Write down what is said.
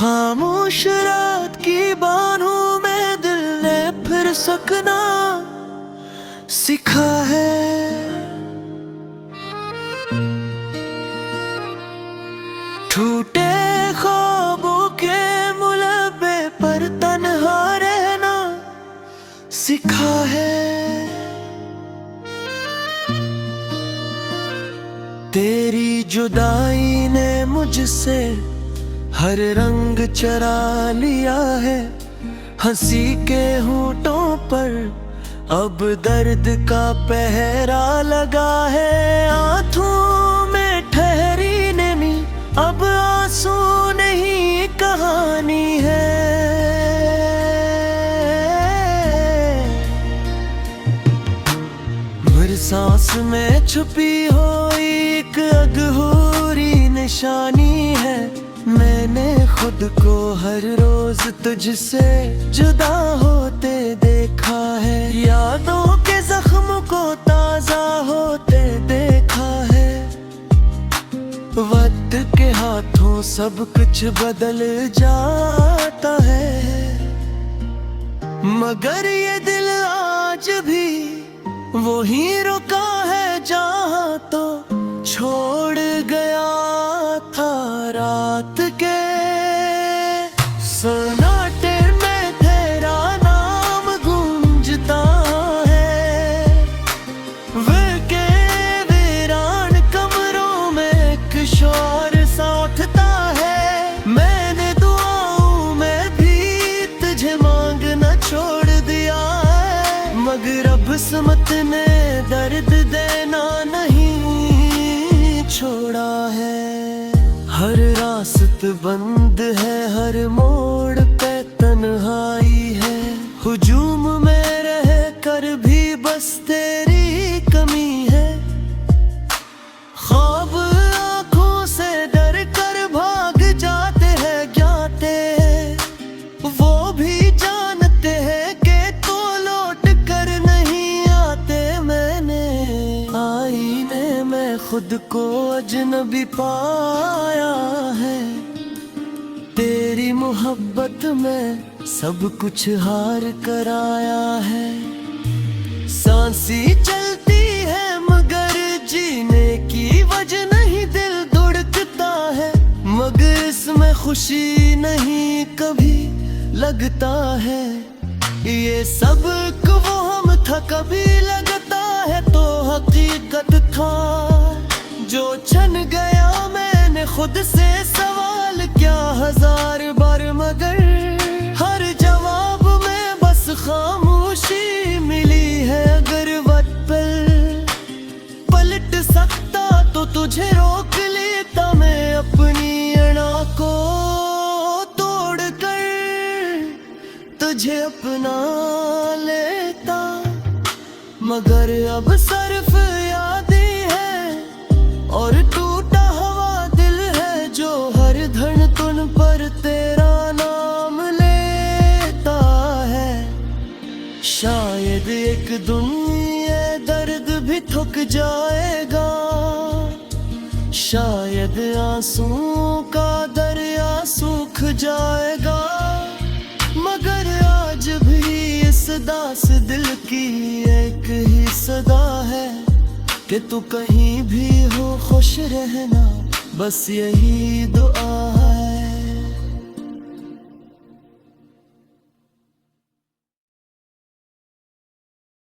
खामोश रात की बाहों में दिल ने फिर सकना सीखा है। टूटे ख्वाबों के मुलब्बे पर तन्हा रहना सीखा है। तेरी जुदाई ने मुझसे हर रंग चरा लिया है। हंसी के होंठों पर अब दर्द का पहरा लगा है। आंखों में ठहरी नमी अब आंसू नहीं कहानी है। हर सांस में छुपी हो एक अधूरी निशानी है। मैंने खुद को हर रोज तुझसे जुदा होते देखा है। यादों के जख्म को ताजा होते देखा है। वक्त के हाथों सब कुछ बदल जाता है, मगर ये दिल आज भी वहीं रुका है जहाँ तो छोड़ गया था रात के सन्नाटे में तेरा नाम गूंजता है। के वीरान कमरों में एक शोर सा उठता है। मैंने दुआओं में भी तुझे मांगना छोड़ दिया है, मगर अब किस्मत ने दर्द देना नहीं छोड़ा है। हर रास्त बंद है, हर मोड़ पे तन्हाई है। हुजूम में रह कर भी बस तेरी कमी है। ख्वाब आंखों से डर कर भाग जाते हैं ज्ञाते, वो भी जानते हैं कि तो लौट कर नहीं आते। मैंने आईने में खुद को अजनबी पाया है। तेरी मोहब्बत में सब कुछ हार कर आया है। सांसी चलती है मगर जीने की वजह नहीं, दिल धड़कता है मगर इसमें खुशी नहीं कभी लगता है। ये सब वो हम था कभी लगता है तो हकीकत था। जो छन गया मैंने खुद से सवाल क्या हजार बार, मगर हर जवाब में बस खामोशी मिली है। अगर वक्त पलट सकता तो तुझे रोक लेता मैं अपनी अड़ा को तोड़ कर तुझे अपना लेता। मगर अब सिर्फ यादें हैं और टूटा हुआ दिल है जो हर धन तुन पर तेरा नाम लेता है। शायद एक दिन ये दर्द भी थक जाएगा, शायद आंसुओं का दरिया सूख जाएगा। मगर आज भी इस दास दिल की एक ही सदा है कि तू कहीं भी हो खुश रहना, बस यही दुआ है।